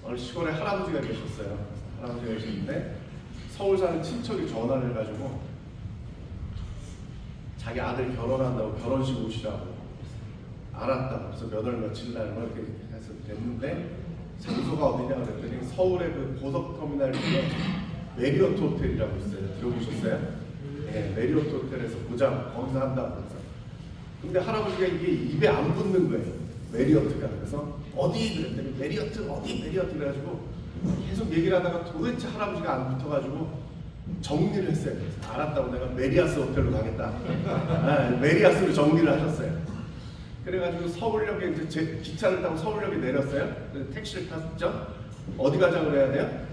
어느 시골에 할아버지가 계셨어요. 할아버지가 계셨는데 서울 사는 친척이 전화를 해가지고 자기 아들 결혼한다고 결혼식 오시라고 알았다. 그래서 몇 월 며칠 날 뭐 이렇게 해서 됐는데 장소가 어디냐 그랬더니 서울의 그 고속터미널 주변 메리어트 호텔이라고 있어요. 들어보셨어요? 네, 메리어트 호텔에서 보자 거기서 한다고 그래서. 근데 할아버지가 이게 입에 안 붙는 거예요. 메리어트가. 그래서 어디 그랬더니 메리어트 어디 메리어트 그래가지고 계속 얘기를 하다가 도대체 할아버지가 안 붙어가지고 정리를 했어요. 그래서 알았다고 내가 메리아스 호텔로 가겠다. 아, 메리아스로 정리를 하셨어요. 그래가지고 서울역에 이제 기차를 타고 서울역에 내렸어요. 그래서 택시를 탔죠. 어디 가자고 그래야 돼요?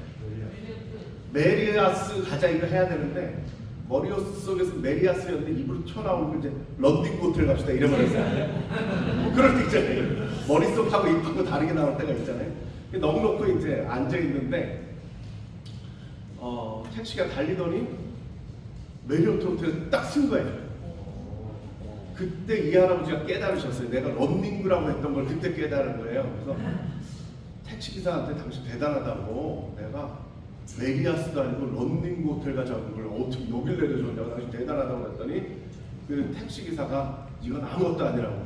메리아스 가자 이거 해야 되는데 머릿속에서 메리아스였는데 입으로 튀어나오는 거 이제 런닝구 호텔 갑시다 이래버렸어요. 뭐 그럴 때 있잖아요. 머릿속하고 입하고 다르게 나올 때가 있잖아요. 넉넉히 이제 앉아있는데 택시가 달리더니 메리어트 호텔에 딱 쓴 거예요. 그때 이 할아버지가 깨달으셨어요. 내가 런닝구라고 했던 걸 그때 깨달은 거예요. 그래서 택시기사한테 당신 대단하다고 내가 메리아스도 아니고 런닝구 호텔 가자고 걸 어떻게 여길 내려줬냐고 당신 대단하다고 했더니 그 택시기사가 이건 아무것도 아니라고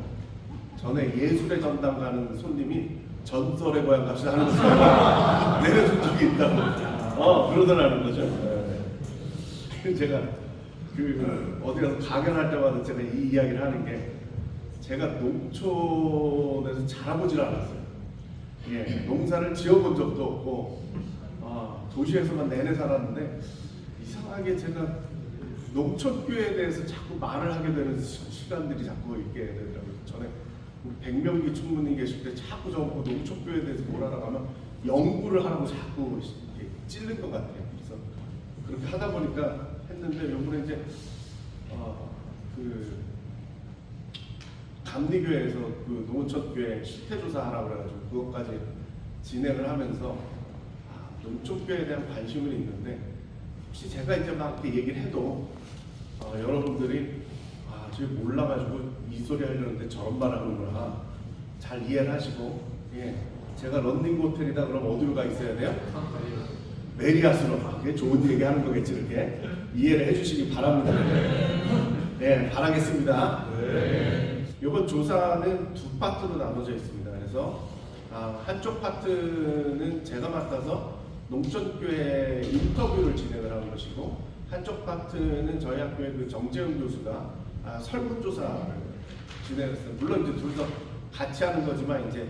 전에 예술의 전당 가는 손님이 전설의 고향 갑시다 하는 것을 내려준 적이 있다고 그러더라는 거죠. 네. 제가 어디 가서 강연할 때마다 제가 이 이야기를 하는 게 제가 농촌에서 자라보질 않았어요. 예, 농사를 지어본 적도 없고 도시에서만 내내 살았는데 이상하게 제가 농촌교회에 대해서 자꾸 말을 하게 되는 시간들이 자꾸 있게 되더라고요. 전에 백명기 총무님 계실 때 자꾸 저 농촌교회에 대해서 뭐라고 하면 연구를 하라고 자꾸 찔른 것 같아요. 그래서 그렇게 하다 보니까 했는데 요번에 이제 그 감리교회에서 그 농촌교회 실태조사 하라고 그래가지고 그것까지 진행을 하면서 농촌교회에 대한 관심은 있는데 혹시 제가 이제 막 이렇게 얘기를 해도 여러분들이 저희 몰라가지고 이 소리 하려는데 저런 말 하는구나 잘 이해를 하시고 예, 제가 런닝구 호텔이다 그럼 어디로 가 있어야 돼요? 메리아스로 그게 좋은 얘기 하는 거겠지 이렇게 이해를 해주시기 바랍니다. 네, 바라겠습니다. 이번 조사는 두 파트로 나눠져 있습니다. 그래서 한쪽 파트는 제가 맡아서 농촌교회 인터뷰를 진행을 하는 것이고 한쪽 파트는 저희 학교의 그 정재훈 교수가 설문조사를 진행했어요. 물론 이제 둘이서 같이 하는 거지만 이제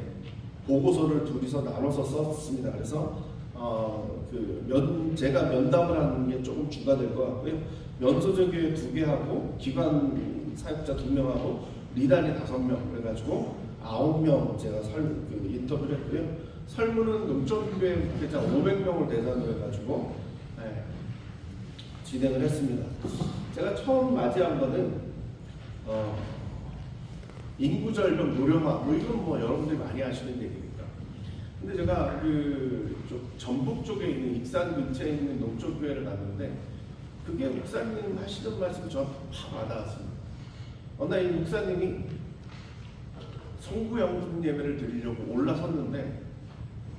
보고서를 둘이서 나눠서 썼습니다. 그래서 제가 면담을 하는 게 조금 주가 될 것 같고요. 면소정교회 2개 하고 기관 사역자 2명하고 리단이 5명 그래가지고 9명 제가 인터뷰를 했고요. 설문은 농촌교회 목회자 500명을 대상으로 해가지고 진행을 했습니다. 제가 처음 맞이한 거는 인구절벽 노령화 이건 뭐 여러분들이 많이 아시는 얘기니까. 근데 제가 전북 쪽에 있는 익산 근처에 있는 농촌교회를 갔는데 그게 목사님 하시는 말씀이 저한테 팍 와닿았습니다. 어느 날 이 목사님이 송구영준 예배를 드리려고 올라섰는데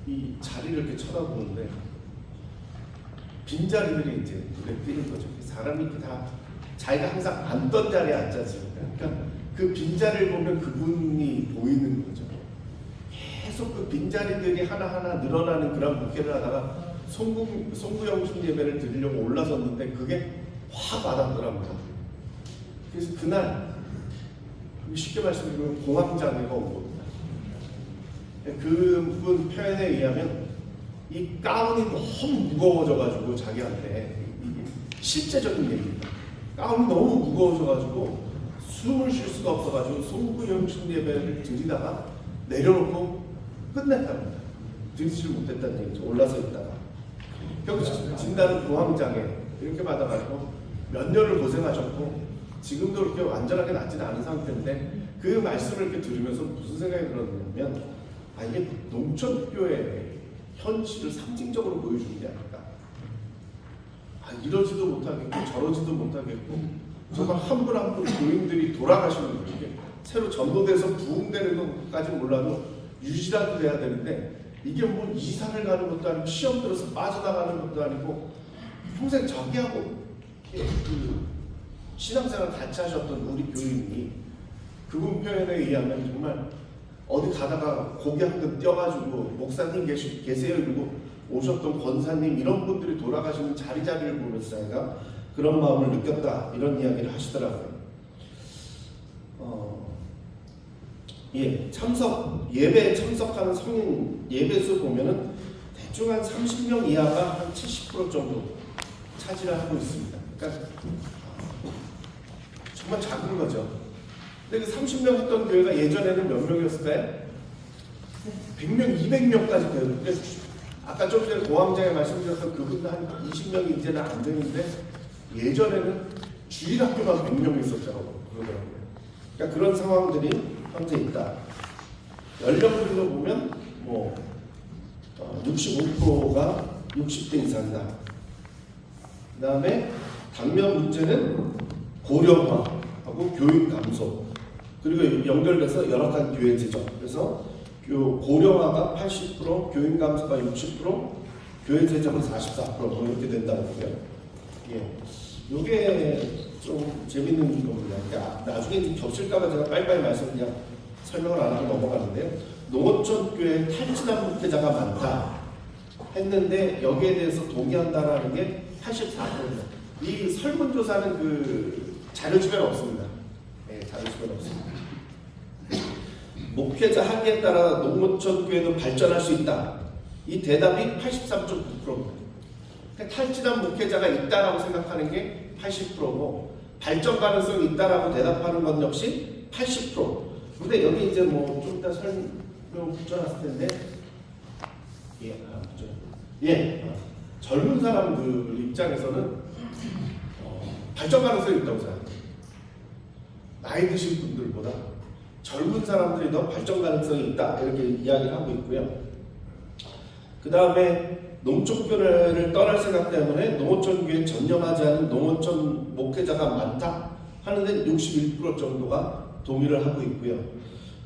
이 자리를 이렇게 쳐다보는데 빈자리들이 이제 눈에 띄는 거죠. 사람이 다 자기가 항상 앉던 자리에 앉지 않습니까? 그러니까 그 빈자리를 보면 그분이 보이는 거죠. 계속 그 빈자리들이 하나하나 늘어나는 그런 목회를 하다가 송구영준 예배를 드리려고 올라섰는데 그게 확 와닿더라고요. 그래서 그날 쉽게 말씀드리면 공황장애가 온 겁니다. 그분 표현에 의하면 이 가운이 너무 무거워져가지고 자기한테 실제적인 얘기입니다. 가운이 너무 무거워져가지고 숨을 쉴 수가 없어가지고 송구영준 예배를 드리다가 내려놓고 끝냈답니다. 드리지를 못했다는 얘기죠. 올라서 있다가 결국 진단은 공황장애 이렇게 받아가지고 몇 년을 고생하셨고 지금도 그렇게 완전하게 낫지는 않은 상태인데 그 말씀을 이렇게 들으면서 무슨 생각이 들었냐면 이게 농촌교회의 현실을 상징적으로 보여주는 게 아닐까. 이러지도 못하겠고 저러지도 못하겠고 정말 한 분 한 분 교인들이 돌아가시는 거예요. 새로 전도돼서 부흥되는 것까지 몰라도 유지라도 돼야 되는데 이게 뭐 이사를 가는 것도 아니고 시험 들어서 빠져나가는 것도 아니고 평생 자기하고 그 신앙생활 같이 하셨던 우리 교인이 그분 표현에 의하면 정말 어디 가다가 고기 한 근 떼어가지고 목사님 계세요 이러고 오셨던 권사님 이런 분들이 돌아가시는 자리를 보면서 자기가 그런 마음을 느꼈다 이런 이야기를 하시더라고요. 예배에 참석하는 성인 예배수 보면은 대충 한 30명 이하가 한 70% 정도 차지를 하고 있습니다. 그러니까 정말 작은 거죠. 근데 그 30명 했던 교회가 예전에는 몇 명이었을까요? 100명, 200명까지 되는데 아까 좀 전에 고항장에 말씀드렸던 그분도 한 20명이 이제는 안 되는데 예전에는 주일학교만 100명 있었다고 그러더라고요. 그러니까 그런 상황들이 현재 있다. 연령별로 보면 뭐 65%가 60대 이상이다. 그 다음에 당면 문제는 고령화하고 교육 감소 그리고 연결돼서 열악한 교회 지정. 그래서 고령화가 80%, 교육 감소가 60%, 교회 재정은 44% 이렇게 된다고 보고요. 이게 좀 재밌는 겁니다. 그러니까 나중에 좀 겹칠까봐 제가 빨리빨리 그냥 설명을 안 하고 넘어가는데요. 농어촌 교회 탈진한 목회자가 많다 했는데 여기에 대해서 동의한다라는 게 84%입니다. 이 설문조사는 그 자료집에는 없습니다. 네, 자료집에는 없습니다. 목회자 하기에 따라 농어촌 교회는 발전할 수 있다. 이 대답이 83.9%입니다. 그러니까 탈진한 목회자가 있다라고 생각하는 게 80%고 발전 가능성이 있다라고 대답하는 건 역시 80%. 근데 여기 이제 뭐 좀 이따 설명 붙여놨을 텐데 젊은 사람들 입장에서는 발전 가능성이 있다고 생각합니다. 나이 드신 분들보다 젊은 사람들이 더 발전 가능성이 있다 이렇게 이야기를 하고 있고요. 그 다음에 농촌교회를 떠날 생각 때문에 농어촌교회에 전념하지 않은 농어촌 목회자가 많다 하는데 61% 정도가 동의를 하고 있고요.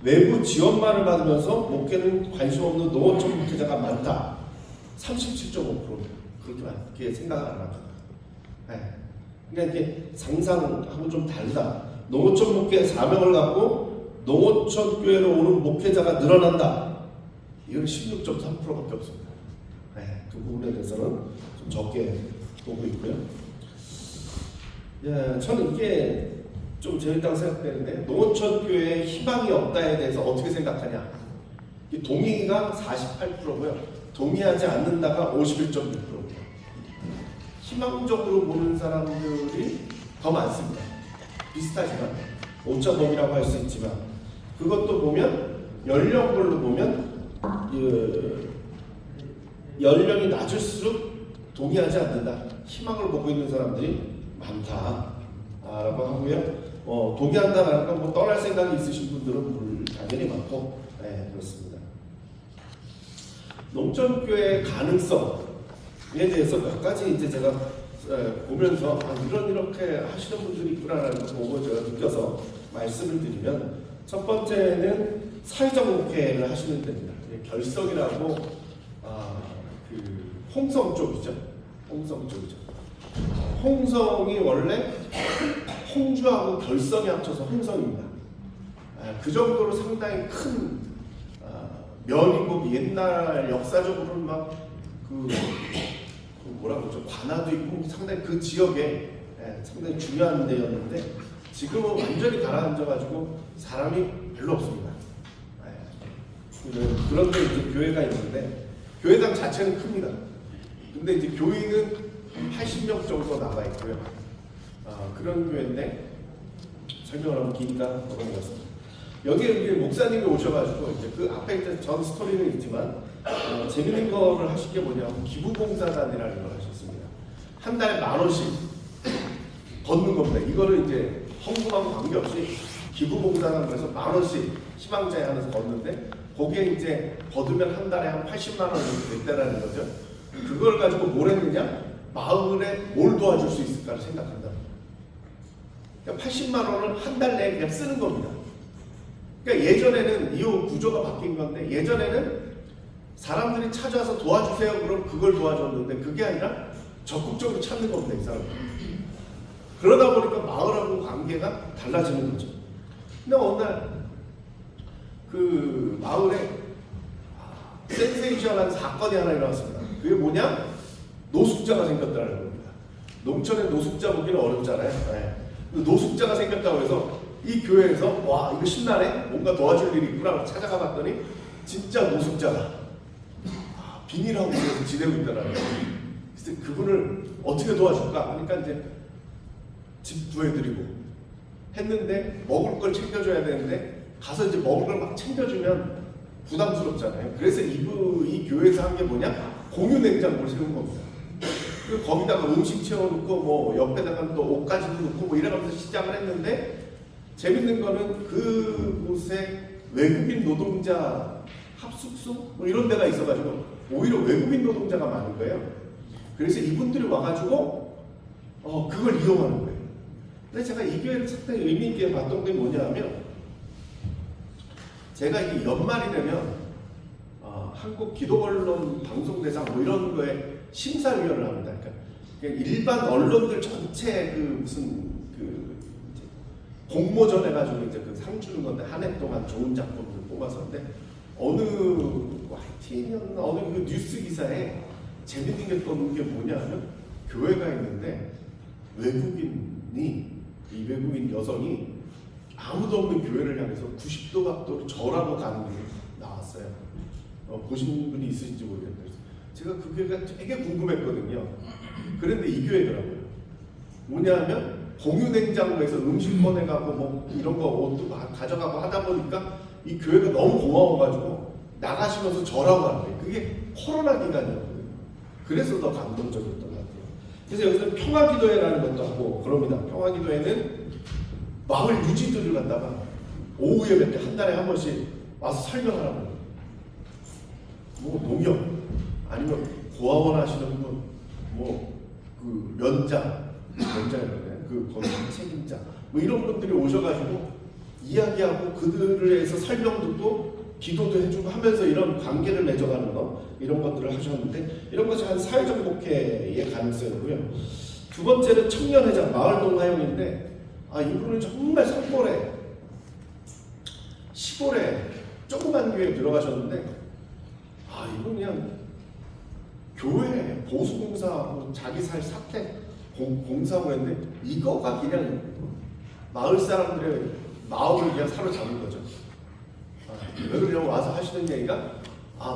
외부 지원만을 받으면서 목회는 관심 없는 농어촌 목회자가 많다. 37.5% 그렇게 생각을 안 합니다. 네. 그러니까 이게 상상하고 좀 다르다. 농어촌 목회 사명을 갖고 농어촌 교회로 오는 목회자가 늘어난다. 이건 16.3%밖에 없습니다. 네. 그 부분에 대해서는 좀 적게 보고 있고요. 저는 이게 좀 재밌다고 생각되는데 농어촌 교회에 희망이 없다에 대해서 어떻게 생각하냐? 동의가 48%고요. 동의하지 않는다가 51.6%. 희망적으로 보는 사람들이 더 많습니다. 비슷하지만 오차범위라고 할 수 있지만 그것도 보면 연령별로 보면 연령이 낮을수록 동의하지 않는다. 희망을 보고 있는 사람들이 많다라고 하고요. 동의한다라는 건 뭐 떠날 생각이 있으신 분들은 당연히 많고, 네, 그렇습니다. 농촌교회의 가능성에 대해서 몇 가지 이제 제가 보면서 이렇게 하시는 분들이 있구나라는 걸 보고 제가 느껴서 말씀을 드리면 첫 번째는 사회적 목회를 하시는 데입니다. 결석이라고 그 홍성 쪽이죠. 홍성 쪽이죠. 홍성이 원래 홍주하고 결성이 합쳐서 홍성입니다. 그 정도로 상당히 큰 면이고 옛날 역사적으로는 막 뭐라고 그러죠? 관아도 있고 상당히 그 지역에 상당히 중요한 데였는데 지금은 완전히 가라앉아가지고 사람이 별로 없습니다. 그런데 이제 교회가 있는데 교회당 자체는 큽니다. 근데 이제 교인은 80명 정도 나와 있고요. 그런 교회인데 설명을 하면 기니까 넘어가겠습니다. 여기에 목사님이 오셔가지고 이제 그 앞에 이제 전 스토리는 있지만 재밌는 거를 하신 게 뭐냐면 기부봉사단이라는 걸 하셨습니다. 한 달에 10,000원씩 걷는 겁니다. 이거를 이제 헌금하고 관계없이 기부봉사단 그래서 10,000원씩 희망자에 하면서 걷는데 거기에 이제 거두면 한 달에 한 80만 원 정도 됐다라는 거죠. 그걸 가지고 뭘 했느냐? 마을에 뭘 도와줄 수 있을까를 생각한다. 그러니까 80만 원을 한 달 내에 그냥 쓰는 겁니다. 그러니까 예전에는 이 구조가 바뀐 건데 예전에는 사람들이 찾아와서 도와주세요. 그럼 그걸 도와줬는데 그게 아니라 적극적으로 찾는 겁니다. 이 사람들. 그러다 보니까 마을하고 관계가 달라지는 거죠. 근데 어느 날 그 마을에 센세이션한 사건이 하나 일어났습니다. 그게 뭐냐? 노숙자가 생겼다는 겁니다. 농촌에 노숙자 보기는 어렵잖아요. 네. 노숙자가 생겼다고 해서 이 교회에서 와 이거 신나네? 뭔가 도와줄 일이 있구나 찾아가 봤더니 진짜 노숙자가 비닐하우스에서 지내고 있더라고요. 그래서 그분을 어떻게 도와줄까? 하니까 이제 집 구해드리고 했는데 먹을 걸 챙겨줘야 되는데 가서 이제 먹을 걸 막 챙겨주면 부담스럽잖아요. 그래서 이 교회에서 한 게 뭐냐? 공유 냉장고를 세운 겁니다. 그리고 거기다가 음식 채워놓고 뭐 옆에다가 또 옷까지도 넣고 뭐 이래가면서 시작을 했는데 재밌는 거는 그곳에 외국인 노동자 합숙소 뭐 이런 데가 있어가지고 오히려 외국인 노동자가 많은 거예요. 그래서 이분들이 와가지고 그걸 이용하는 거예요. 근데 제가 이 교회를 상당히 의미 있게 봤던 게 뭐냐 하면 제가 이게 연말이 되면 한국 기독언론 방송대상 뭐 이런 거에 심사위원을 합니다. 그러니까 일반 언론들 전체 그 무슨 그 공모전 해가지고 이제 그 상 주는 건데 한 해 동안 좋은 작품들 뽑아서 근데 어느 YTN이었나 어느 그 뉴스 기사에 재밌는 게 떠는 게 뭐냐면 교회가 있는데 이 외국인 여성이 아무도 없는 교회를 향해서 90도 각도로 절하고 가는 게 나왔어요. 보신 분이 있으신지 모르겠는데 제가 그 교회가 되게 궁금했거든요. 그런데 이 교회더라고요. 뭐냐면 공유 냉장고에서 음식 꺼내가고 뭐 이런 거 옷도 가져가고 하다 보니까 이 교회가 너무 고마워가지고 나가시면서 절하고 하는 거예요. 그게 코로나 기간이었거든요. 그래서 더 감동적이었던 것 같아요. 그래서 여기서 평화기도회라는 것도 하고 그럽니다. 평화기도회는 마을 유지들을 갖다가 오후 예배 때 한 달에 한 번씩 와서 설명하라고 해요. 뭐 농협 아니면 고아원 하시는 분, 뭐 그 연장이라네 그 거기 책임자 뭐 이런 분들이 오셔가지고 이야기하고 그들을 위해서 설명 듣고 기도도 해주고 하면서 이런 관계를 맺어가는 거 이런 것들을 하셨는데 이런 것이 한 사회적 목회의 가능성이고요. 두 번째는 청년회장 마을동화용인데 이분은 정말 산골에 시골에 조그만 교회에 들어가셨는데 이분 그냥 교회 보수공사하고 자기 살 사택 공사하고 했는데 이거가 그냥 마을 사람들의 마음을 그냥 사로잡은 거죠. 왜 그러냐고 와서 하시는 얘기가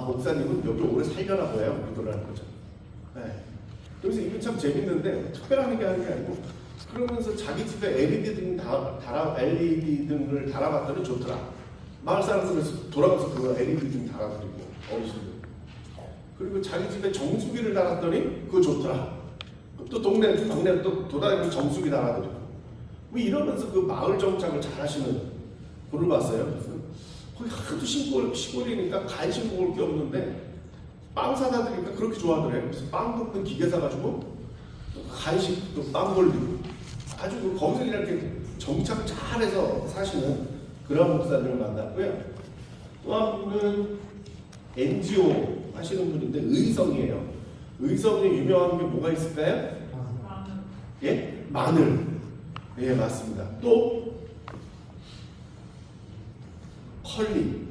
목사님은 여기 오래 살려나 봐요. 그러라는 거죠. 네. 그래서 이게 참 재밌는데 특별한 게 하는 게 아니고 그러면서 자기 집에 LED 등을 달아봤더니 좋더라. 마을 사람들에서 돌아가서 그 LED 등 달아드리고 어르신들. 그리고 자기 집에 정수기를 달았더니 그거 좋더라. 또 동네 또 돌아다니면서 정수기 달아드리고. 뭐 이러면서 그 마을 정착을 잘 하시는 분을 봤어요. 그래서 거기 하도 시골이니까 간식 먹을 게 없는데 빵 사다 드리니까 그렇게 좋아하더래요. 그래서 빵 굽는 기계 사가지고 간식 또 빵 돌리고 아주 거기서 이렇게 정착 잘해서 사시는 그런 목사님을 만났고요. 또 한 분은 NGO 하시는 분인데 의성이에요. 의성에 유명한 게 뭐가 있을까요? 예? 마늘. 예, 맞습니다. 또 컬리.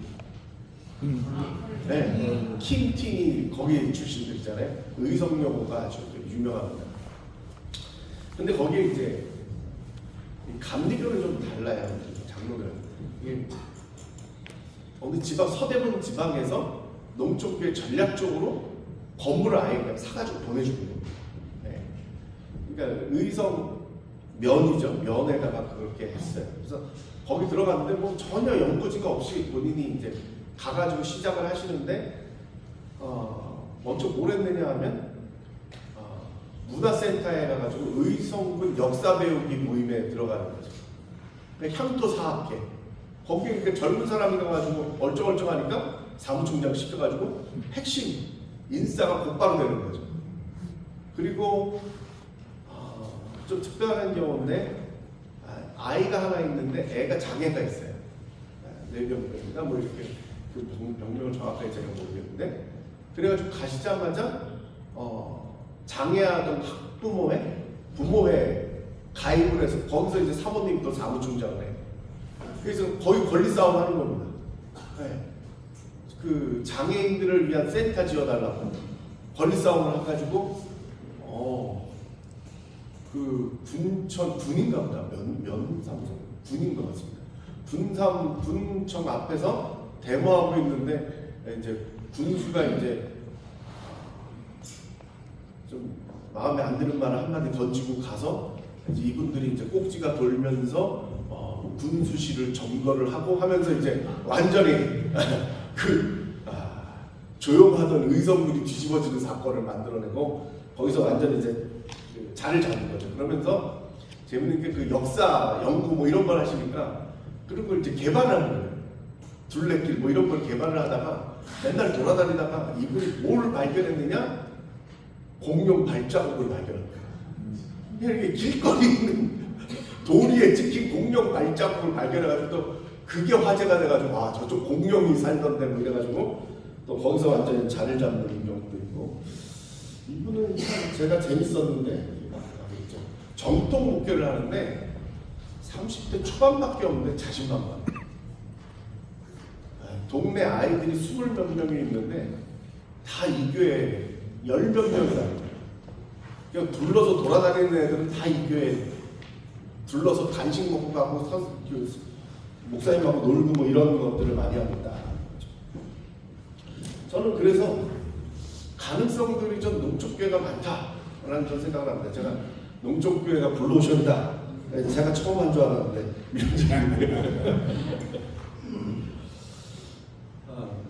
네, 킹팅이 거기 출신들이잖아요. 의성여고가 아주 유명합니다. 근데 거기에 이제 감리교는 좀 달라요. 장로교는 이게 어느 지방 서대문 지방에서 농촌교회 전략적으로 건물을 아예 그냥 사가지고 보내주는 거예요. 네. 그러니까 의성 면이죠. 면에다가 그렇게 했어요. 그래서 거기 들어갔는데 뭐 전혀 연고지가 없이 본인이 이제 가가지고 시작을 하시는데 먼저 뭘 했느냐 하면 문화센터에 가가지고 의성군 역사 배우기 모임에 들어가는 거죠. 향토 사학회 거기에 그러니까 젊은 사람이 가가지고 얼쩡얼쩡하니까 사무총장 시켜가지고 핵심 인싸가 곧바로 되는 거죠. 그리고 좀 특별한 경우인데 아이가 하나 있는데 애가 장애가 있어요. 뇌병입니다. 뭐 이렇게 그 병명을 정확하게 제가 모르겠는데 그래가지고 가시자마자 장애아동 부모회 가입을 해서 거기서 이제 사모님도 사무총장을 해. 그래서 거의 권리 싸움 하는 겁니다. 네. 그 장애인들을 위한 센터 지어달라고 권리 싸움을 해가지고 그 군인가 보다 면삼성 군인 것 같습니다. 군청 앞에서 데모하고 있는데 이제 군수가 이제 좀 마음에 안 드는 말을 한마디 던지고 가서 이제 이분들이 이제 꼭지가 돌면서 군수실을 점거를 하고 하면서 이제 완전히 조용하던 의성들이 뒤집어지는 사건을 만들어내고 거기서 완전히 이제 자를 잡는 거죠. 그러면서 재밌는 게 그 역사 연구 뭐 이런 걸 하시니까 그런 걸 이제 개발하는 거예요. 둘레길 뭐 이런 걸 개발을 하다가 맨날 돌아다니다가 이분이 뭘 발견했느냐? 공룡 발자국을 발견한 거예요. 이렇게 길거리에 있는 도리에 찍힌 공룡 발자국을 발견해가지고 또 그게 화제가 돼가지고 저쪽 공룡이 살던데 뭐 이래가지고 또 거기서 완전히 자를 잡는 경우도 있고 이분은 참 제가 재밌었는데 정통 목회를 하는데 30대 초반밖에 없는데 자신만만. 동네 아이들이 20몇 명이 있는데 다 이 교회 10몇 명이 다녀요. 그냥 둘러서 돌아다니는 애들은 다 이 교회 둘러서 간식 먹고 가고 목사님하고 놀고 뭐 이런 것들을 많이 합니다. 저는 그래서 가능성들이 좀 농촌교회가 많다라는 전 생각을 합니다. 제가 농촌교회가 블루오션이다. 제가 처음 한 줄 알았는데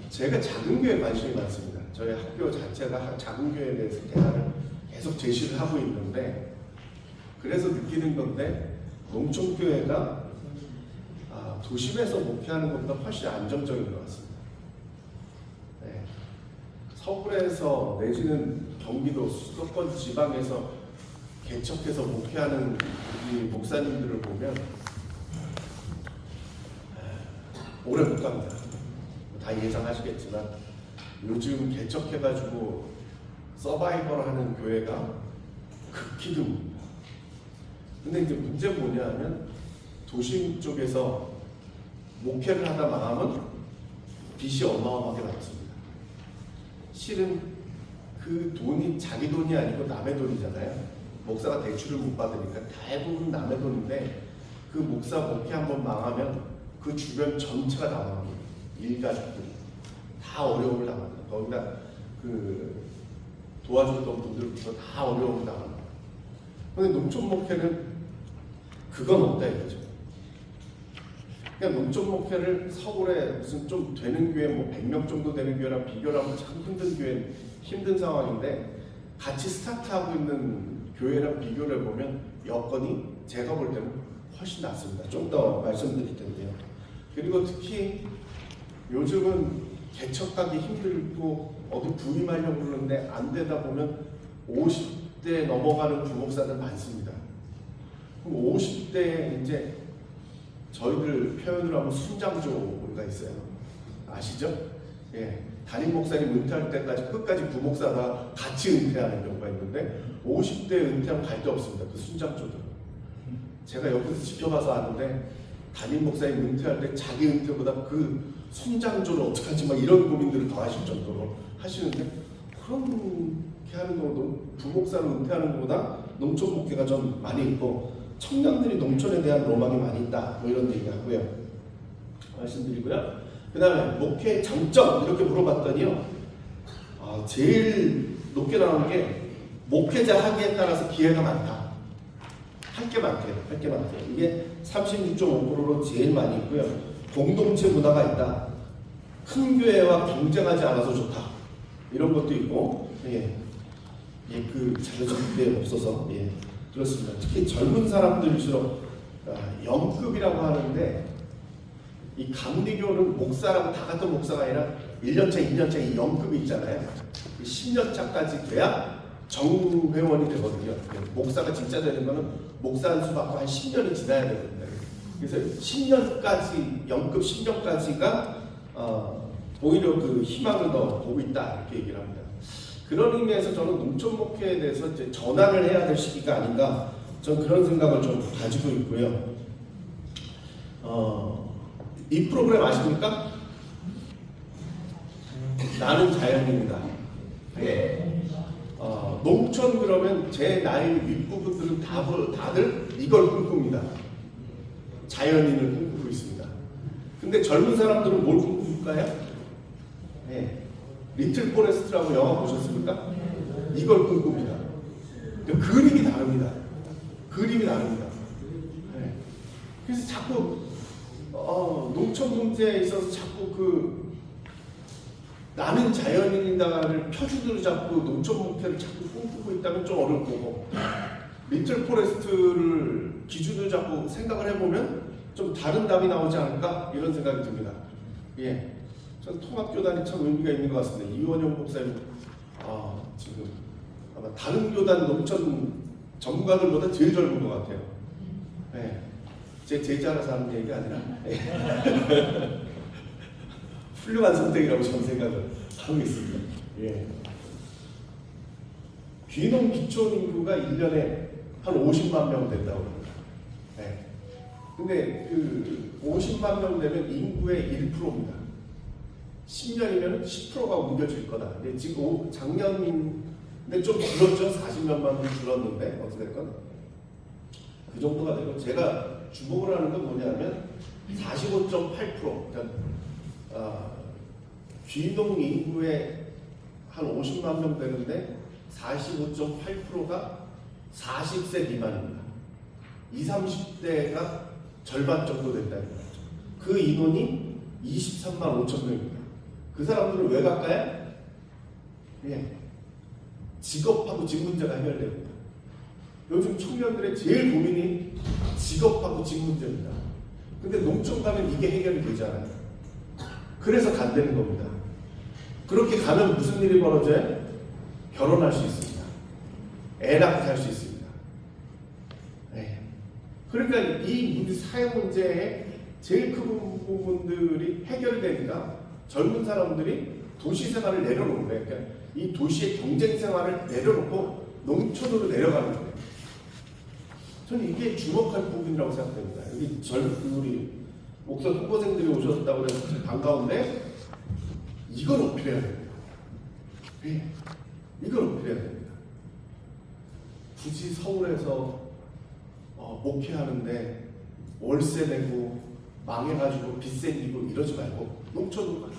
제가 작은 교회에 관심이 많습니다. 저희 학교 자체가 작은 교회에 대해서 대안을 계속 제시를 하고 있는데 그래서 느끼는 건데 농촌교회가 도심에서 목회하는 것보다 훨씬 안정적인 것 같습니다. 네. 서울에서 내지는 경기도 수도권 지방에서 개척해서 목회하는 이 목사님들을 보면 오래 못 갑니다. 다 예상하시겠지만 요즘 개척해가지고 서바이벌 하는 교회가 극히 드뭅니다. 근데 이제 문제 뭐냐면 도심 쪽에서 목회를 하다 망하면 빚이 어마어마하게 남습니다. 실은 그 돈이 자기 돈이 아니고 남의 돈이잖아요. 목사가 대출을 못 받으니까 대부분 남의 돈인데 그 목사 목회 한번 망하면 그 주변 전체가 다 망합니다. 일가족들이 다 어려움을 당합니다. 거기다 그 도와줬던 분들부터 다 어려움을 당합니다. 그런데 농촌 목회는 그건 없다 이거죠. 그러니까 농촌 목회를 서울에 무슨 좀 되는 교회 뭐 100명 정도 되는 교회랑 비교를 하면 참 힘든 상황인데 같이 스타트하고 있는 교회랑 비교를 해보면 여건이 제가 볼 때는 훨씬 낫습니다. 좀 더 말씀드릴 텐데요. 그리고 특히 요즘은 개척하기 힘들고 어디 부임하려고 그러는데 안 되다 보면 50대 넘어가는 부목사들 많습니다. 그럼 50대에 이제 저희들 표현으로 하면 순장조가 있어요. 아시죠? 예. 담임 목사님 은퇴할 때까지 끝까지 부목사가 같이 은퇴하는 경우가 있는데 50대 은퇴하면 갈 데 없습니다. 그 순장조들은. 제가 옆에서 지켜봐서 아는데 담임 목사님 은퇴할 때 자기 은퇴보다 그 순장조를 어떡하지 막 이런 고민들을 더 하실 정도로 하시는데 그렇게 하는 경우도 부목사로 은퇴하는 것보다 농촌 목회가 좀 많이 있고 청년들이 농촌에 대한 로망이 많이 있다 뭐 이런 얘기 하고요. 말씀드리고요. 그 다음에 목회의 장점 이렇게 물어봤더니요. 제일 높게 나오는 게 목회자 하기에 따라서 기회가 많다. 할 게 많대요. 이게 36.5%로 제일 많이 있고요. 공동체 문화가 있다. 큰 교회와 경쟁하지 않아서 좋다. 이런 것도 있고, 그 자료 적게 없어서 그렇습니다. 특히 젊은 사람들일수록 영급이라고 하는데 이 감리교는 목사라고 다 같은 목사가 아니라 1년차, 2년차 이 영급이 있잖아요. 10년차까지 돼야 정회원이 되거든요. 목사가 진짜 되는 거는 목사 한 수 받고 한 10년이 지나야 되거든요. 그래서 10년까지, 영급 10년까지가 오히려 그 희망을 더 보고 있다 이렇게 얘기를 합니다. 그런 의미에서 저는 농촌 목회에 대해서 이제 전환을 해야 될 시기가 아닌가, 저는 그런 생각을 좀 가지고 있고요. 이 프로그램 아십니까? 나는 자연인이다. 예. 농촌 그러면 제 나이 윗부분들은 다들 이걸 꿈꿉니다. 자연인을 꿈꾸고 있습니다. 근데 젊은 사람들은 뭘 꿈꿀까요? 예. 리틀 포레스트라고 영화 보셨습니까? 이걸 꿈꿉니다. 그림이 다릅니다. 그림이 다릅니다. 예. 그래서 자꾸 농촌 문제에 있어서 자꾸 나는 자연인이다를 표준으로 잡고 농촌 목표를 자꾸 꿈꾸고 있다면 좀 어려울 거고, 리틀 포레스트를 기준으로 잡고 생각을 해보면 좀 다른 답이 나오지 않을까 이런 생각이 듭니다. 예, 전 통합교단이 참 의미가 있는 것 같습니다. 이원영 목사님 지금 아마 다른 교단 농촌 전문가들보다 제일 젊은 것 같아요. 예, 제 제자라서 하는 얘기가 아니라 훌륭한 선택이라고 저는 생각을 하고 있습니다. 예. 귀농 기촌 인구가 1년에 한 50만 명 된다고 합니다. 예. 근데 그 50만 명 되면 인구의 1%입니다. 10년이면 10%가 옮겨질 거다. 근데 지금 작년인데 좀 줄었죠. 40몇만 명 줄었는데 어찌됐건 그 정도가 되고, 제가 주목을 하는 건 뭐냐면 45.8%, 그러니까 귀농 인구의 한 50만 명 되는데 45.8%가 40세 미만입니다. 20, 30대가 절반 정도 된다는 거죠. 그 인원이 23만 5천 명입니다. 그 사람들은 왜 갈까요? 예. 직업하고 집 문제가 해결됩니다. 요즘 청년들의 제일 고민이 직업하고 집 문제입니다. 근데 농촌 가면 이게 해결이 되잖아요. 그래서 간다는 겁니다. 그렇게 가면 무슨 일이 벌어져요? 결혼할 수 있습니다. 애 낳고 살 수 있습니다. 네. 그러니까 이 사회 문제의 제일 큰 부분들이 해결되니까 젊은 사람들이 도시 생활을 내려놓은 거예요. 그러니까 이 도시의 경쟁 생활을 내려놓고 농촌으로 내려가는 거예요. 저는 이게 주목할 부분이라고 생각됩니다. 여기 우리 목사 후보생들이 오셨다고 해서 반가운데 이걸 어필해야 됩니다. 네. 이걸 어필해야 됩니다. 굳이 서울에서 목회하는데 월세 내고 망해가지고 빚 생기고 이러지 말고 농촌으로 가요.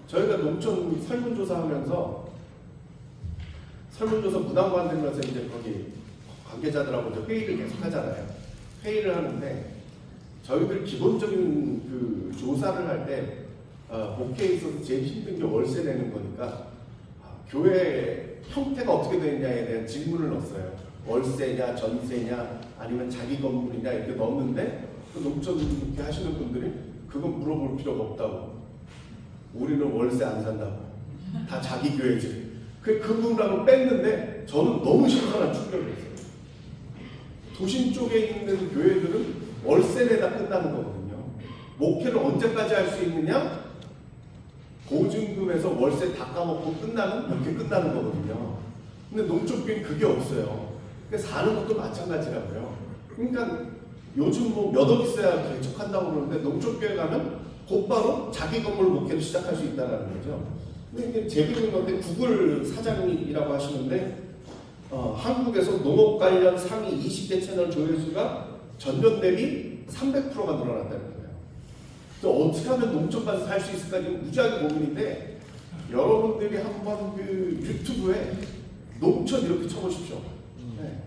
저희가 농촌 설문조사 문항 만들면서 이제 거기 관계자들하고 이제 회의를 계속 하잖아요. 회의를 하는데 저희들 기본적인 그 조사를 할 때 목회에 있어서 제일 힘든 게 월세 내는 거니까 교회 형태가 어떻게 되느냐에 대한 질문을 넣었어요. 월세냐, 전세냐, 아니면 자기 건물이냐 이렇게 넣었는데 그 농촌 목회 하시는 분들이 그건 물어볼 필요가 없다고. 우리는 월세 안 산다고. 다 자기 교회지. 그 부분을 뺐는데 저는 너무 신선한 충격을 했어요. 도심 쪽에 있는 교회들은 월세 내다 끝나는 거거든요. 목회를 언제까지 할 수 있느냐? 보증금에서 월세 다 까먹고 끝나는, 이렇게 끝나는 거거든요. 근데 농촌교회는 그게 없어요. 그러니까 사는 것도 마찬가지라고요. 그러니까 요즘 뭐 몇 억 있어야 개척한다고 그러는데 농촌교회 가면 곧바로 자기 건물 목회를 시작할 수 있다는 거죠. 근데 이게 재밌는 건데 구글 사장이라고 하시는데 한국에서 농업 관련 상위 20대 채널 조회수가 전년 대비 300%가 늘어났다는 거예요. 또 어떻게 하면 농촌 가서 살 수 있을까 지금 무지하게 고민인데, 여러분들이 한번 그 유튜브에 농촌 이렇게 쳐보십시오. 네.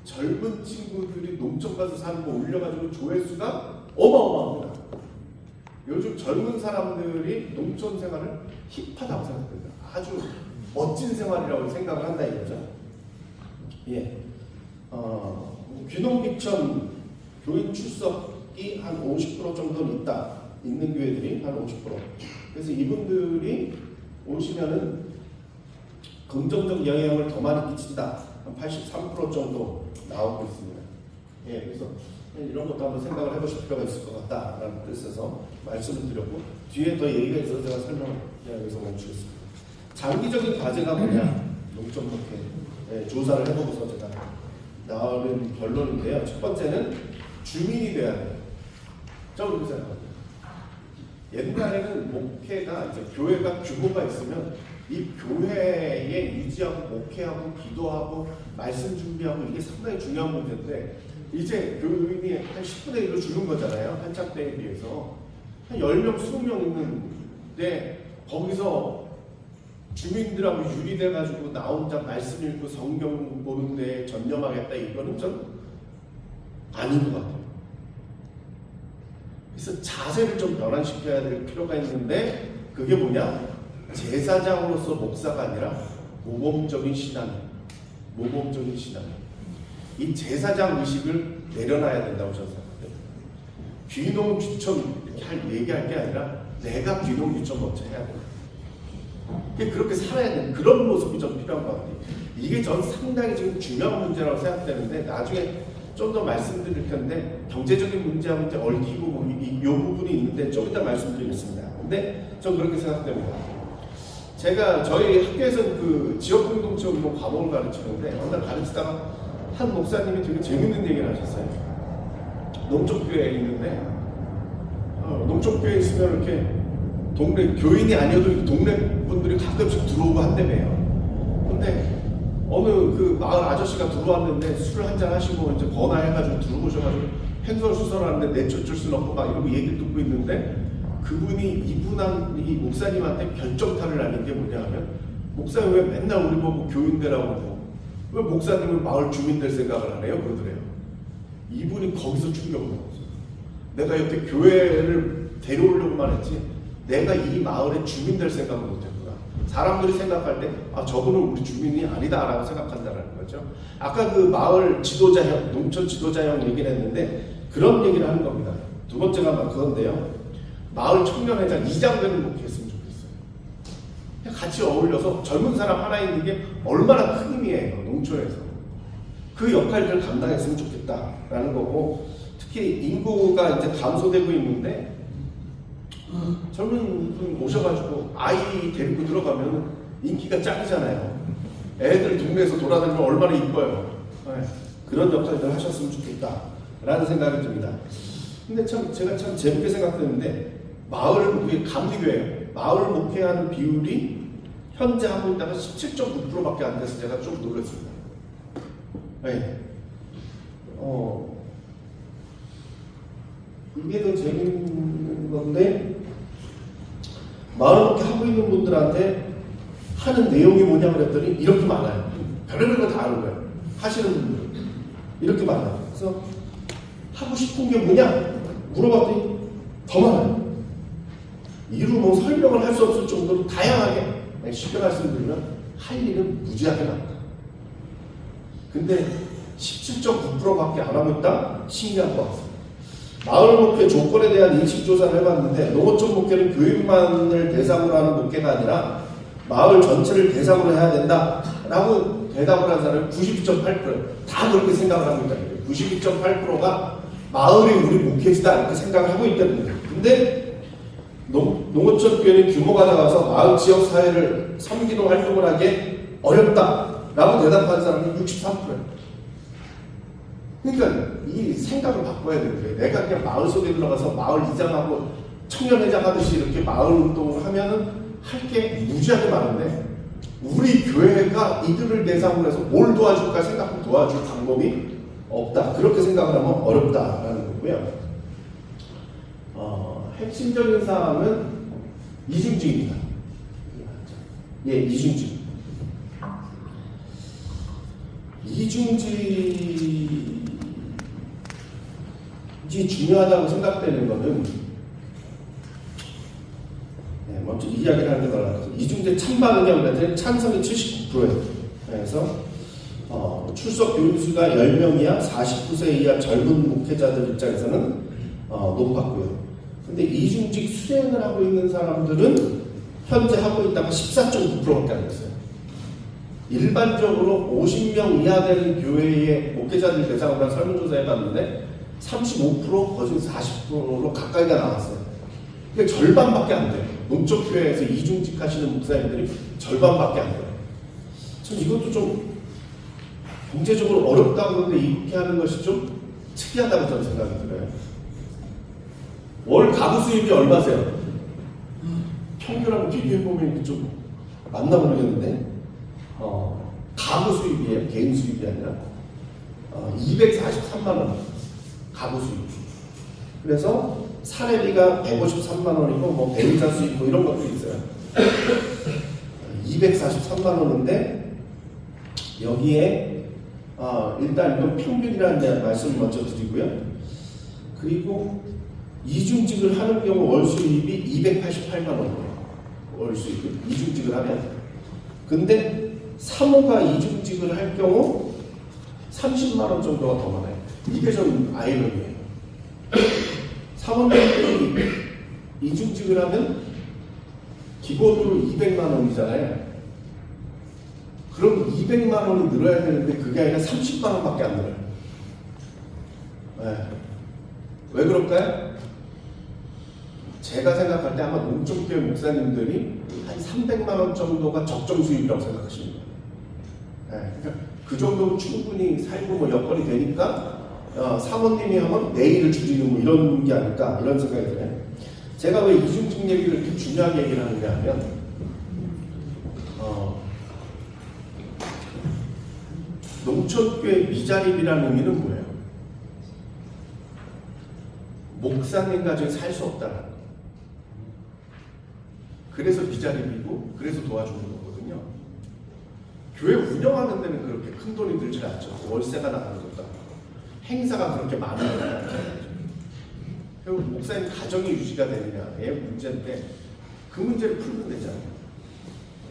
젊은 친구들이 농촌 가서 사는 거 올려가지고 조회수가 어마어마합니다. 요즘 젊은 사람들이 농촌 생활을 힙하다고 생각합니다. 아주 멋진 생활이라고 생각을 한다 이거죠. 예. 귀농귀촌 교인 출석이 한 50% 정도는 있는 교회들이 한 50%. 그래서 이분들이 오시면은 긍정적 영향을 더 많이 끼친다. 한 83% 정도 나오고 있습니다. 예, 그래서 이런 것도 한번 생각을 해보실 필요가 있을 것 같다라는 뜻에서 말씀을 드렸고, 뒤에 더 얘기가 있어서 제가 설명을 여기서 멈추겠습니다. 장기적인 과제가 뭐냐? 농촌 목회 조사를 해보고서 제가 나오는 결론인데요. 첫 번째는 주민이 돼야 돼요. 저는 그렇게 생각합니다. 옛날에는 목회가 이제 교회가 규모가 있으면 이 교회에 유지하고 목회하고 기도하고 말씀 준비하고 이게 상당히 중요한 문제인데 이제 교인이 한 10분의 1로 줄은 거잖아요. 한참 때에 비해서 한 10명, 20명 있는데 거기서 주민들하고 유리돼가지고 나 혼자 말씀 읽고 성경 보는데 전념하겠다 이거는 좀 아닌 것 같아요. 그래서 자세를 좀 변환시켜야 될 필요가 있는데 그게 뭐냐? 제사장으로서 목사가 아니라 모범적인 신앙이에요. 모범적인 신앙이에요. 이 제사장 의식을 내려놔야 된다고 저는 생각해요. 귀농 귀촌 이렇게 얘기할 게 아니라 내가 귀농 귀촌 먼저 해야 돼요. 그렇게 살아야 되는 그런 모습이 좀 필요한 것 같아요. 이게 전 상당히 지금 중요한 문제라고 생각되는데 나중에 좀 더 말씀드릴 텐데 경제적인 문제하고 이제 얽히고 이 부분이 있는데 좀 이따 말씀드리겠습니다. 근데 전 그렇게 생각됩니다. 제가 저희 학교에서는 그 지역 공동체 운동 과목을 가르치는데 어느 날 가르치다가 한 목사님이 되게 재밌는 얘기를 하셨어요. 농촌교회에 있는데 농촌교회에 있으면 이렇게 동네 교인이 아니어도 동네 분들이 가끔씩 들어오고 한다며요. 근데 어느 그 마을 아저씨가 들어왔는데 술을 한잔 하시고 이제 번화해가지고 들어오셔가지고 횡설수설하는데 내쫓을 수는 없고 막 이러고 얘기를 듣고 있는데 그분이 이 목사님한테 결정타를 날린 게 뭐냐 하면 목사님 왜 맨날 우리 보고 교인되라고 하고 왜 목사님은 마을 주민 될 생각을 안 해요? 그러더래요. 이분이 거기서 충격을 먹었어요. 내가 여태 교회를 데려오려고만 했지 내가 이 마을의 주민 될 생각을 못했구나. 사람들이 생각할 때 저분은 우리 주민이 아니다라고 생각한다는 거죠. 아까 그 마을 지도자형, 농촌 지도자형 얘기를 했는데 그런 얘기를 하는 겁니다. 두 번째가 그건데요. 마을 청년회장 이장되는 목회했으면 좋겠어요. 같이 어울려서 젊은 사람 하나 있는 게 얼마나 큰 힘이에요. 농촌에서. 그 역할을 감당했으면 좋겠다라는 거고 특히 인구가 이제 감소되고 있는데 젊은 분 오셔가지고 아이 데리고 들어가면 인기가 짱이잖아요. 애들 동네에서 돌아다니면 얼마나 이뻐요. 네. 그런 역할들 하셨으면 좋겠다라는 생각이 듭니다. 근데 제가 참 재밌게 생각했는데 마을 감리교회예요. 마을 목회하는 비율이 현재 하고 있다가 17.9%밖에 안 돼서 제가 좀 놀랐습니다. 네. 이게 더 재밌는 건데 마을 목회 하고 있는 분들한테 하는 내용이 뭐냐 그랬더니 이렇게 많아요. 별의별 거 다 하는 거예요. 하시는 분들 이렇게 많아요. 그래서 하고 싶은 게 뭐냐 물어봤더니 더 많아요. 이루 뭐 설명을 할 수 없을 정도로 다양하게 쉽게 말씀드리면 할 일은 무지하게 많다. 근데 17.9%밖에 안 하고 있다? 신기한 것 같습니다. 마을 목회 조건에 대한 인식 조사를 해봤는데 농어촌 목회는 교인만을 대상으로 하는 목회가 아니라 마을 전체를 대상으로 해야 된다라고 대답을 한 사람이 92.8%예요. 다 그렇게 생각을 하고 있다는 거예요. 92.8%가 마을이 우리 목회지다 이렇게 생각을 하고 있다는 거예요. 근데 농어촌 교회는 규모가 작아서 마을 지역 사회를 섬기는 활동을 하기 어렵다라고 대답한 사람이 63%예요. 그러니까 이 생각을 바꿔야 되는 거예요. 내가 그냥 마을 속에 들어가서 마을 이장하고 청년회장 하듯이 이렇게 마을 운동을 하면은 할 게 무지하게 많은데 우리 교회가 이들을 대상으로 해서 뭘 도와줄까 생각하면 도와줄 방법이 없다. 그렇게 생각을 하면 어렵다라는 거고요. 핵심적인 사항은 이중직입니다. 예, 이중직. 이중직이 중요하다고 생각되는 것은 먼저 이야기를 하는 게 달라서 이중직 찬반 의견 찬성이 79%예요. 그래서 출석 교인수가 10명이야 49세 이하 젊은 목회자들 입장에서는 높았고요. 근데 이중직 수행을 하고 있는 사람들은 현재 하고 있다가 14.9%밖에 안 됐어요. 일반적으로 50명 이하 되는 교회의 목회자들 대상으로 한 설문조사 해봤는데 35% 거진 40%로 가까이가 나왔어요. 그러니까 절반밖에 안 돼요. 농촌교회에서 이중직 하시는 목사님들이 절반밖에 안 돼요. 전 이것도 좀 경제적으로 어렵다고 그러는데 이렇게 하는 것이 좀 특이하다고 저는 생각이 들어요. 월 가구 수입이 얼마세요? 평균하고 비교해보면 좀 맞나 모르겠는데 가구 수입이에요. 개인 수입이 아니라 243만 원 가구 수입. 그래서 사례비가 153만 원이고 뭐 배우자 수입 뭐 이런 것도 있어요. 243만 원인데 여기에 일단 이건 평균이라는 말씀을 먼저 드리고요. 그리고 이중직을 하는 경우 월 수입이 288만 원이에요. 월 수입이 이중직을 하면. 근데 사모가 이중직을 할 경우 30만 원 정도가 더 많아요. 이게 좀 아이러니예요. 사모님들이 이중직을 하면 기본으로 200만 원이잖아요. 그럼 200만 원이 늘어야 되는데 그게 아니라 30만 원밖에 안 늘어요. 네. 왜 그럴까요? 제가 생각할 때 아마 농촌교회 목사님들이 한 300만 원 정도가 적정 수입이라고 생각하십니다. 네. 그러니까 그 정도면 충분히 살고 뭐 여건이 되니까 사모님이 하면 내일을 줄이는 뭐 이런 게 아닐까 이런 생각이 들어요. 제가 왜 이중직 얘기를 이렇게 중요하게 얘기를 하느냐 하면 농촌교회 미자립이라는 의미는 뭐예요? 목사님 가정에 살 수 없다는 거. 그래서 미자립이고 그래서 도와주는 거거든요. 교회 운영하는 데는 그렇게 큰 돈이 들지 않죠. 월세가 나가는 것도 아니고 행사가 그렇게 많은 건 아니죠. 결국 목사님 가정이 유지가 되느냐의 문제인데 그 문제를 풀면 되잖아요.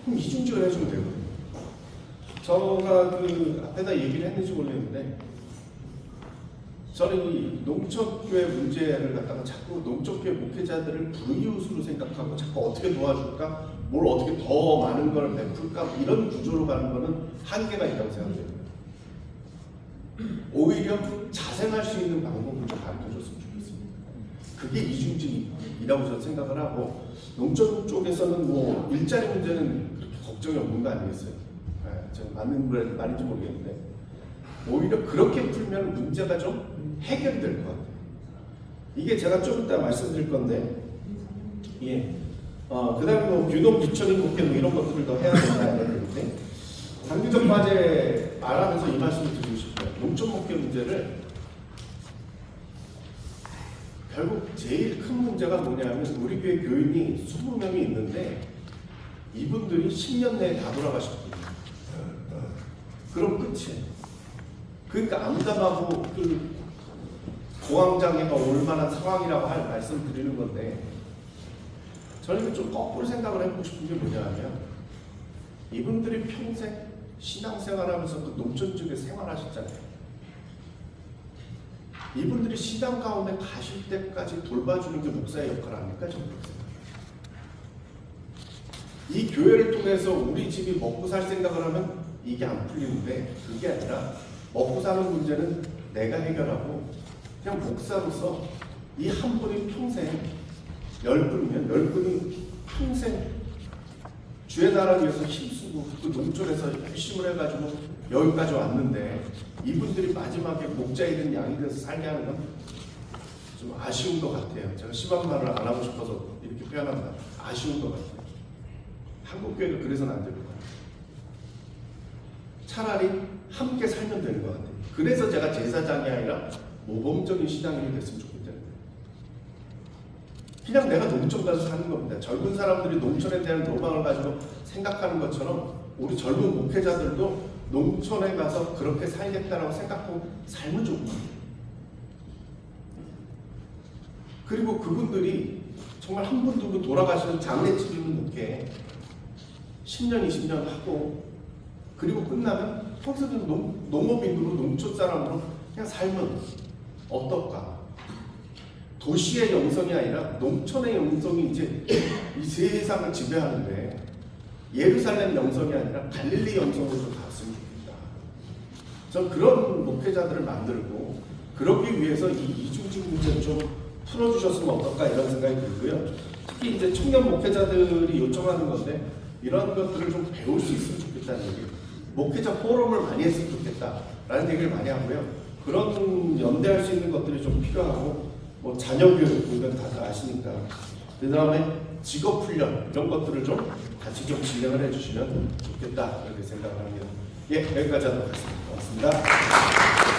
그럼 이중직을 해주면 되거든요. 제가 그 앞에다 얘기를 했는지 모르겠는데 저는 이 농촌교회 문제를 갖다가 자꾸 농촌교회 목회자들을 불이웃으로 생각하고 자꾸 어떻게 도와줄까, 뭘 어떻게 더 많은 걸 베풀까 이런 구조로 가는 거는 한계가 있다고 생각해요. 오히려 자생할 수 있는 방법을 좀 가르쳐줬으면 좋겠습니다. 그게 이중직이라고 저는 생각을 하고 농촌 쪽에서는 뭐 일자리 문제는 그렇게 걱정이 없는 거 아니겠어요? 제가 맞는 말인지 모르겠는데 오히려 그렇게 풀면 문제가 좀 해결이 될 것 같아요. 이게 제가 좀 이따 말씀드릴 건데 예. 그 다음에 뭐 유독 기초인 목회 뭐 이런 것들을 더 해야 된다 되는데 장기적 과제 말하면서 이 말씀을 드리고 싶어요. 농촌 목회 문제를 결국 제일 큰 문제가 뭐냐면 우리 교회 교인이 20명이 있는데 이분들이 10년 내에 다 돌아가실 분이에요. 그럼 끝이에요. 그러니까 암담하고 그 공황장애가 올 만한 상황이라고 할 말씀 드리는 건데 저는 좀 거꾸로 생각을 해보고 싶은 게 뭐냐면 이분들이 평생 신앙생활하면서 그 농촌 쪽에 생활하셨잖아요. 이분들이 신앙 가운데 가실 때까지 돌봐주는 게 목사의 역할 아닐까 저는 그렇게 생각해요. 이 교회를 통해서 우리 집이 먹고 살 생각을 하면 이게 안 풀리는데 그게 아니라 먹고 사는 문제는 내가 해결하고 그냥 목사로서 이 한 분이 평생 10분이면 10분이 평생 주의 나라를 위해서 힘쓰고 그 농촌에서 열심히 해가지고 여기까지 왔는데 이분들이 마지막에 목자이 된 양이 돼서 살게 하는 건 좀 아쉬운 것 같아요. 제가 심한 말을 안 하고 싶어서 이렇게 표현합니다. 아쉬운 것 같아요. 한국교회가 그래서는 안 될 것 같아요. 차라리 함께 살면 되는 것 같아요. 그래서 제가 제사장이 아니라 모범적인 신앙인이 됐으면 좋겠다는 거예요. 그냥 내가 농촌 가서 사는 겁니다. 젊은 사람들이 농촌에 대한 로망을 가지고 생각하는 것처럼 우리 젊은 목회자들도 농촌에 가서 그렇게 살겠다라고 생각하고 살면 좋은 거예요. 그리고 그분들이 정말 한 분 두 분 돌아가시는 장례치료는 이렇게 10년, 20년 하고 그리고 끝나면 평소에는 농업인으로 농촌 사람으로 그냥 살면 어떨까? 도시의 영성이 아니라 농촌의 영성이 이제 이 세상을 지배하는데 예루살렘 영성이 아니라 갈릴리 영성으로 갔으면 좋겠다. 전 그런 목회자들을 만들고 그러기 위해서 이 이중직 문제를 좀 풀어주셨으면 어떨까 이런 생각이 들고요. 특히 이제 청년 목회자들이 요청하는 건데 이런 것들을 좀 배울 수 있으면 좋겠다는 얘기. 목회자 포럼을 많이 했으면 좋겠다라는 얘기를 많이 하고요. 그런 연대할 수 있는 것들이 좀 필요하고 뭐 자녀 교육 이건 다들 아시니까 그 다음에 직업 훈련 이런 것들을 좀 같이 좀 진행을 해주시면 좋겠다 이렇게 생각을 합니다. 예, 여기까지 하도록 하겠습니다. 고맙습니다.